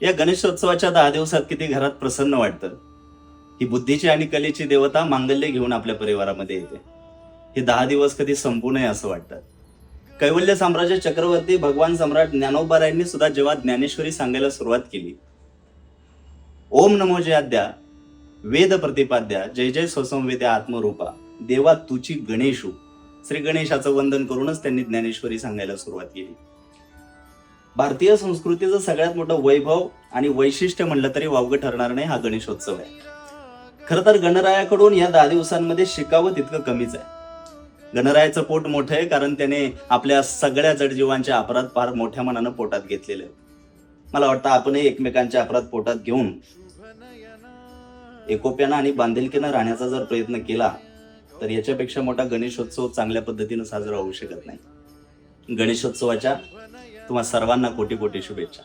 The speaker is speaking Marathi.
या गणेशोत्सवाच्या 10 दिवसात किती घरात प्रसन्न वाटतं. ही बुद्धीची आणि कलेची देवता मांगल्य घेऊन आपल्या परिवारामध्ये येते. हे 10 दिवस कधी संपू नये असं वाटतं. कैवल्य साम्राज्य चक्रवर्ती भगवान सम्राट ज्ञानोबारायांनी सुद्धा जेव्हा ज्ञानेश्वरी सांगायला सुरुवात केली, ओम नमो जयाद्या वेद प्रतिपाद्या जय जय स्वसंवेद्या आत्मरूपा देवा तुची गणेशू, श्री गणेशाचं वंदन करूनच त्यांनी ज्ञानेश्वरी सांगायला सुरुवात केली. भारतीय संस्कृतीचं सगळ्यात मोठं वैभव आणि वैशिष्ट्य म्हणलं तरी वावगं ठरणार नाही हा गणेशोत्सव आहे. खरं तर गणरायाकडून या 10 दिवसांमध्ये शिकावं तितकं कमीच आहे. गणरायाचं पोट मोठं आहे कारण त्याने आपल्या सगळ्या जडजीवांचे अपराध फार मोठ्या मनानं पोटात घेतलेले आहेत. मला वाटतं आपणही एकमेकांचे अपराध पोटात घेऊन एकोप्यानं आणि बांधिलकीनं राहण्याचा जर प्रयत्न केला तर याच्यापेक्षा मोठा गणेशोत्सव चांगल्या पद्धतीनं साजरा होऊ शकत नाही. गणेशोत्सवाच्या तुम्हा सर्वांना कोटी कोटी शुभेच्छा.